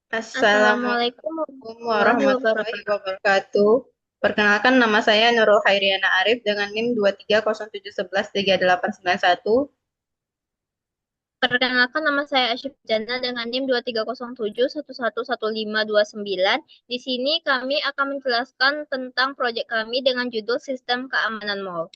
Assalamualaikum Assalamualaikum warahmatullahi warahmatullahi wabarakatuh. wabarakatuh. Perkenalkan, nama saya Nurul Hairiana Arif dengan NIM 23070133891. Perkenalkan nama saya Asyif Jana dengan NIM 23071111529. Di sini kami akan menjelaskan tentang proyek kami dengan judul Sistem Keamanan Mall.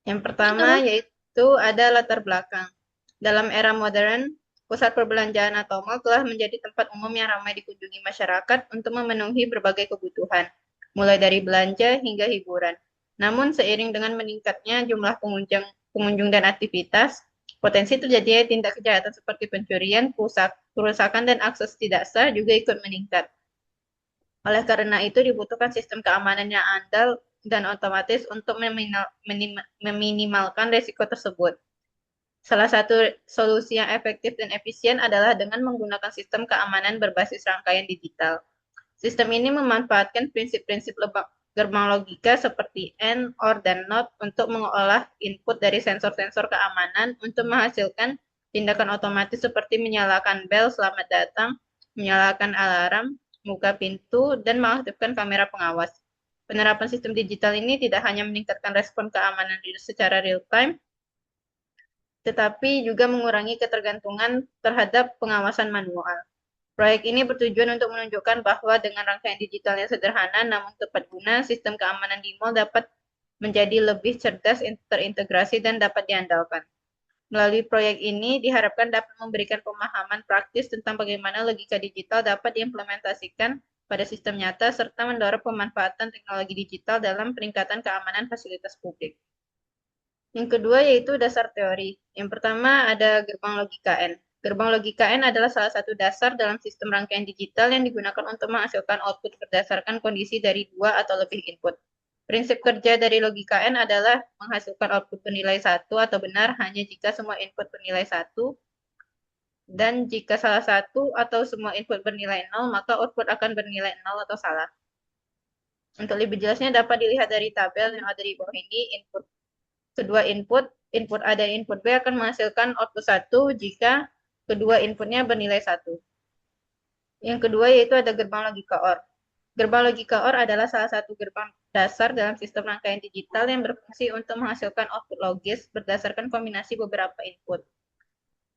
Yang pertama yaitu ada latar belakang. Dalam era modern, pusat perbelanjaan atau mal telah menjadi tempat umum yang ramai dikunjungi masyarakat untuk memenuhi berbagai kebutuhan, mulai dari belanja hingga hiburan. Namun seiring dengan meningkatnya jumlah pengunjung dan aktivitas, potensi terjadinya tindak kejahatan seperti pencurian, kerusakan, dan akses tidak sah juga ikut meningkat. Oleh karena itu dibutuhkan sistem keamanan yang andal dan otomatis untuk meminimalkan risiko tersebut. Salah satu solusi yang efektif dan efisien adalah dengan menggunakan sistem keamanan berbasis rangkaian digital. Sistem ini memanfaatkan prinsip-prinsip gerbang logika seperti AND, OR, dan NOT untuk mengolah input dari sensor-sensor keamanan untuk menghasilkan tindakan otomatis seperti menyalakan bel selamat datang, menyalakan alarm, buka pintu, dan mengaktifkan kamera pengawas. Penerapan sistem digital ini tidak hanya meningkatkan respon keamanan secara real-time, tetapi juga mengurangi ketergantungan terhadap pengawasan manual. Proyek ini bertujuan untuk menunjukkan bahwa dengan rangkaian digital yang sederhana namun tepat guna, sistem keamanan di mall dapat menjadi lebih cerdas, terintegrasi, dan dapat diandalkan. Melalui proyek ini diharapkan dapat memberikan pemahaman praktis tentang bagaimana logika digital dapat diimplementasikan pada sistem nyata serta mendorong pemanfaatan teknologi digital dalam peningkatan keamanan fasilitas publik. Yang kedua yaitu dasar teori. Yang pertama ada gerbang logika N. Gerbang logika N adalah salah satu dasar dalam sistem rangkaian digital yang digunakan untuk menghasilkan output berdasarkan kondisi dari dua atau lebih input. Prinsip kerja dari logika N adalah menghasilkan output bernilai satu atau benar hanya jika semua input bernilai satu, dan jika salah satu atau semua input bernilai nol, maka output akan bernilai nol atau salah. Untuk lebih jelasnya dapat dilihat dari tabel yang ada di bawah ini. Kedua input, input A dan input B akan menghasilkan output 1 jika kedua inputnya bernilai 1. Yang kedua yaitu ada gerbang logika OR. Gerbang logika OR adalah salah satu gerbang dasar dalam sistem rangkaian digital yang berfungsi untuk menghasilkan output logis berdasarkan kombinasi beberapa input.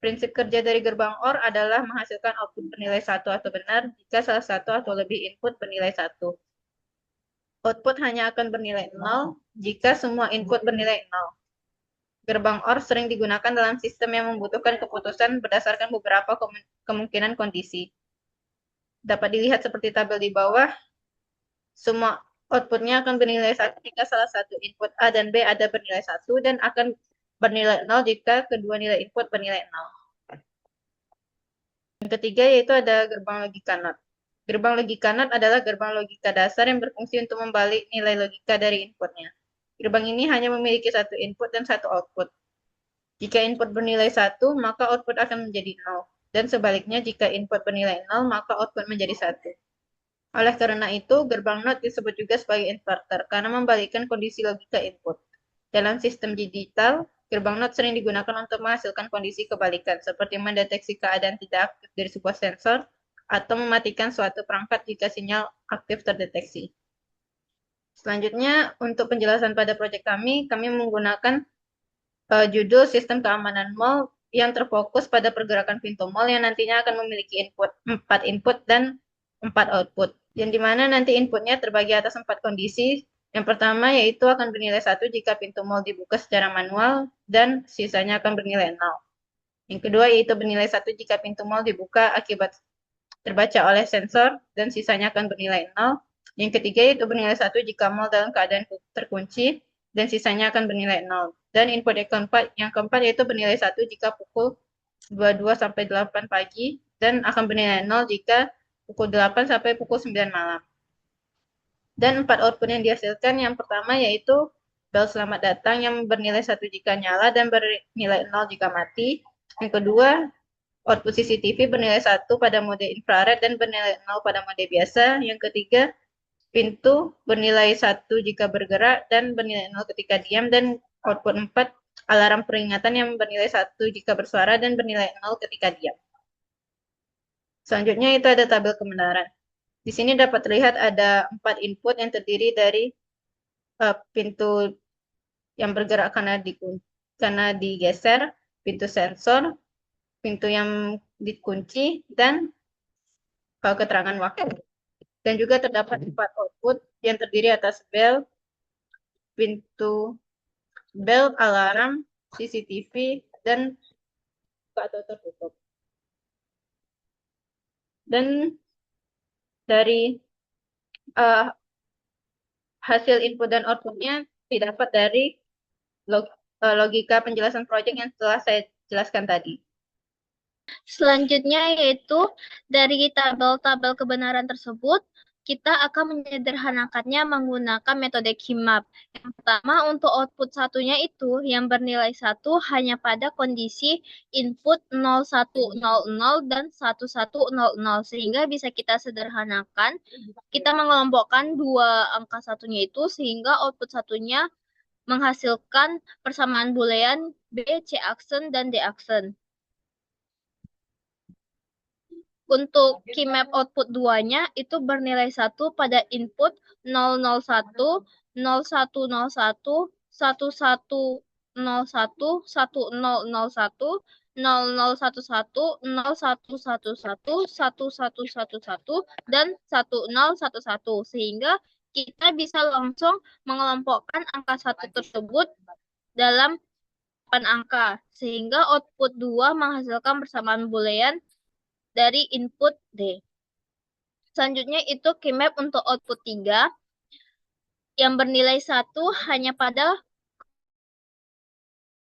Prinsip kerja dari gerbang OR adalah menghasilkan output bernilai 1 atau benar jika salah satu atau lebih input bernilai 1. Output hanya akan bernilai 0 jika semua input bernilai 0. Gerbang OR sering digunakan dalam sistem yang membutuhkan keputusan berdasarkan beberapa kemungkinan kondisi. Dapat dilihat seperti tabel di bawah, semua outputnya akan bernilai 1 jika salah satu input A dan B ada bernilai 1 dan akan bernilai 0 jika kedua nilai input bernilai 0. Yang ketiga yaitu ada gerbang logika NOT. Gerbang logika NOT adalah gerbang logika dasar yang berfungsi untuk membalik nilai logika dari inputnya. Gerbang ini hanya memiliki satu input dan satu output. Jika input bernilai 1, maka output akan menjadi 0. Dan sebaliknya, jika input bernilai 0, maka output menjadi 1. Oleh karena itu, gerbang NOT disebut juga sebagai inverter, karena membalikkan kondisi logika input. Dalam sistem digital, gerbang NOT sering digunakan untuk menghasilkan kondisi kebalikan, seperti mendeteksi keadaan tidak aktif dari sebuah sensor, atau mematikan suatu perangkat jika sinyal aktif terdeteksi. Selanjutnya, untuk penjelasan pada proyek kami menggunakan judul Sistem Keamanan Mall yang terfokus pada pergerakan pintu mall yang nantinya akan memiliki 4 input dan 4 output. Yang dimana nanti inputnya terbagi atas 4 kondisi. Yang pertama yaitu akan bernilai 1 jika pintu mall dibuka secara manual dan sisanya akan bernilai 0. Yang kedua yaitu bernilai 1 jika pintu mall dibuka akibat terbaca oleh sensor dan sisanya akan bernilai 0. Yang ketiga yaitu bernilai 1 jika mall dalam keadaan terkunci dan sisanya akan bernilai 0. Dan input yang keempat yaitu bernilai 1 jika pukul 22 sampai 8 pagi dan akan bernilai 0 jika pukul 8 sampai pukul 9 malam. Dan 4 output yang dihasilkan yang pertama yaitu bel selamat datang yang bernilai 1 jika nyala dan bernilai 0 jika mati. Yang kedua, output CCTV bernilai 1 pada mode infrared dan bernilai 0 pada mode biasa. Yang ketiga, pintu bernilai 1 jika bergerak dan bernilai 0 ketika diam. Dan output 4, alarm peringatan yang bernilai 1 jika bersuara dan bernilai 0 ketika diam. Selanjutnya itu ada tabel kebenaran. Di sini dapat terlihat ada 4 input yang terdiri dari pintu yang bergerak karena digeser, pintu sensor, pintu yang dikunci, dan keterangan waktu. Dan juga terdapat 4 output yang terdiri atas bel, pintu bel, alarm, CCTV, dan buka atau tertutup. Dan dari hasil input dan outputnya didapat dari logika penjelasan proyek yang telah saya jelaskan tadi. Selanjutnya yaitu dari tabel-tabel kebenaran tersebut, kita akan menyederhanakannya menggunakan metode KIMAP. Yang pertama, untuk output satunya itu yang bernilai 1 hanya pada kondisi input 0100 dan 1100, sehingga bisa kita sederhanakan. Kita mengelompokkan dua angka satunya itu sehingga output satunya menghasilkan persamaan boolean B, C aksen, dan D aksen. Untuk keymap output 2-nya itu bernilai 1 pada input 001, 0101, 1101, 1001, 0011, 0111, 1111, dan 1011, sehingga kita bisa langsung mengelompokkan angka 1 tersebut dalam 8 angka, sehingga output 2 menghasilkan persamaan boolean dari input D. Selanjutnya itu keymap untuk output 3 yang bernilai 1 hanya pada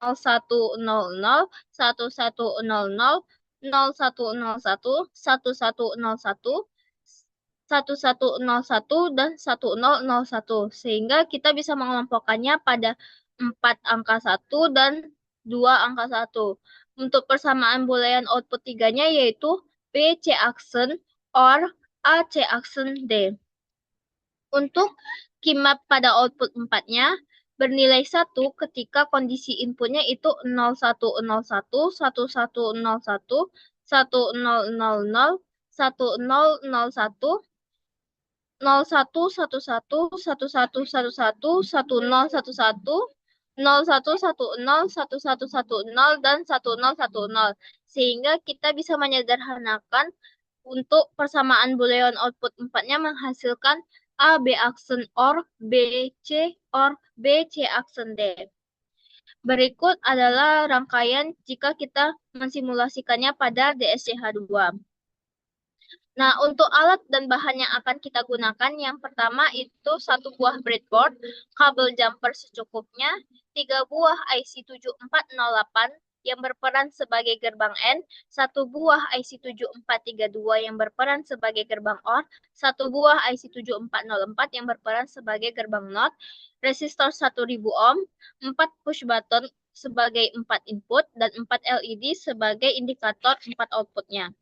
0100, 1100, 0101, 1101, 1101, dan 1001, sehingga kita bisa mengelompokkannya pada 4 angka 1 dan 2 angka 1. Untuk persamaan boolean output 3-nya yaitu B, C aksen, or A, C aksen, D. Untuk keymap pada output 4-nya bernilai 1 ketika kondisi inputnya itu 0101, 1101, 1000, 1001, 0111, 1111, 1011, 0110, 1110, dan 1010, sehingga kita bisa menyederhanakan untuk persamaan boolean output 4-nya menghasilkan A, B aksen OR, B, C, OR, B, C aksen D. Berikut adalah rangkaian jika kita mensimulasikannya pada DSCH2. Nah, untuk alat dan bahan yang akan kita gunakan, yang pertama itu 1 buah breadboard, kabel jumper secukupnya, 3 buah IC 7408 yang berperan sebagai gerbang N, 1 buah IC 7432 yang berperan sebagai gerbang OR, 1 buah IC 7404 yang berperan sebagai gerbang NOT, resistor 1000 ohm, 4 push button sebagai 4 input, dan 4 LED sebagai indikator 4 outputnya.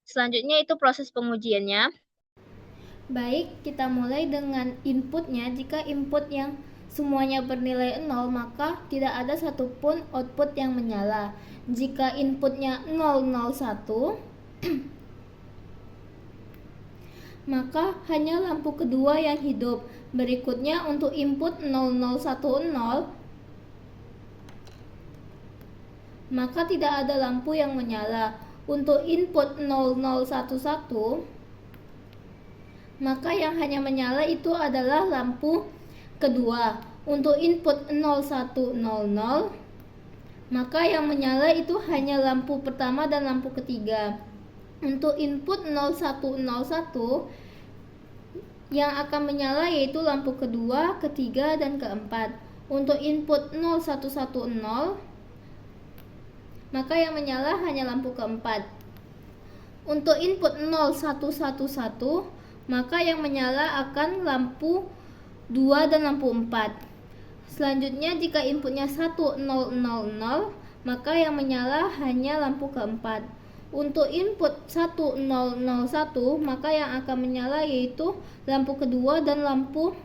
Selanjutnya itu proses pengujiannya. Baik, kita mulai dengan inputnya. Jika input yang semuanya bernilai 0, maka tidak ada satupun output yang menyala. Jika inputnya 001, maka hanya lampu kedua yang hidup. Berikutnya untuk input 0010, maka tidak ada lampu yang menyala. Untuk input 0011, maka yang hanya menyala itu adalah lampu kedua. Untuk input 0100, maka yang menyala itu hanya lampu pertama dan lampu ketiga. Untuk input 0101, yang akan menyala yaitu lampu kedua, ketiga, dan keempat. Untuk input 0110, maka yang menyala hanya lampu keempat. Untuk input 0111, maka yang menyala akan lampu 2 dan lampu 4. Selanjutnya jika inputnya 1000, maka yang menyala hanya lampu keempat. Untuk input 1001, maka yang akan menyala yaitu lampu kedua dan lampu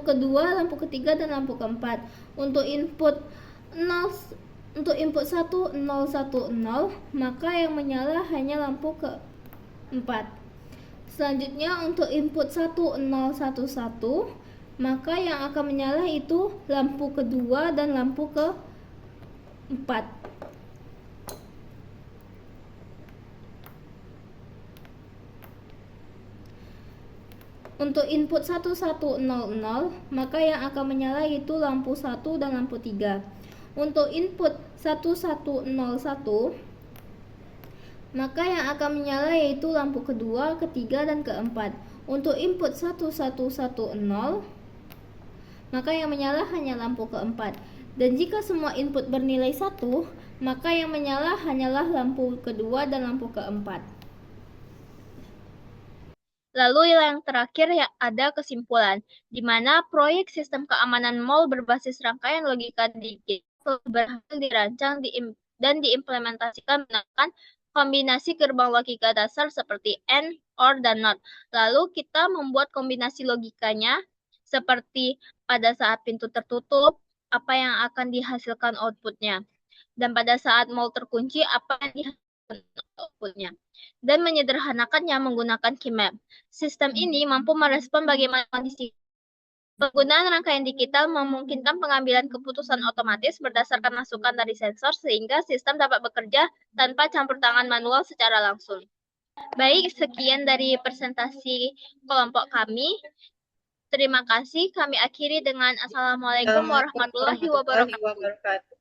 kedua, lampu ketiga, dan lampu keempat. Untuk input untuk input 1010, maka yang menyala hanya lampu keempat. Selanjutnya untuk input 1011, maka yang akan menyala itu lampu kedua dan lampu keempat. Untuk input 1100, maka yang akan menyala itu lampu 1 dan lampu 3. Untuk input 1101, maka yang akan menyala yaitu lampu kedua, ketiga, dan keempat. Untuk input 1110, maka yang menyala hanya lampu keempat. Dan jika semua input bernilai 1, maka yang menyala hanyalah lampu kedua dan lampu keempat. Lalu yang terakhir ya ada kesimpulan, di mana proyek sistem keamanan mall berbasis rangkaian logika digital berhasil dirancang dan diimplementasikan menggunakan kombinasi gerbang logika dasar seperti AND, OR, dan NOT. Lalu kita membuat kombinasi logikanya seperti pada saat pintu tertutup, apa yang akan dihasilkan outputnya. Dan pada saat mall terkunci, apa yang dihasilkan outputnya. Dan menyederhanakannya menggunakan key map. Sistem ini mampu merespon bagaimana kondisi. Penggunaan rangkaian digital memungkinkan pengambilan keputusan otomatis berdasarkan masukan dari sensor sehingga sistem dapat bekerja tanpa campur tangan manual secara langsung. Baik, sekian dari presentasi kelompok kami. Terima kasih. Kami akhiri dengan Assalamualaikum warahmatullahi wabarakatuh.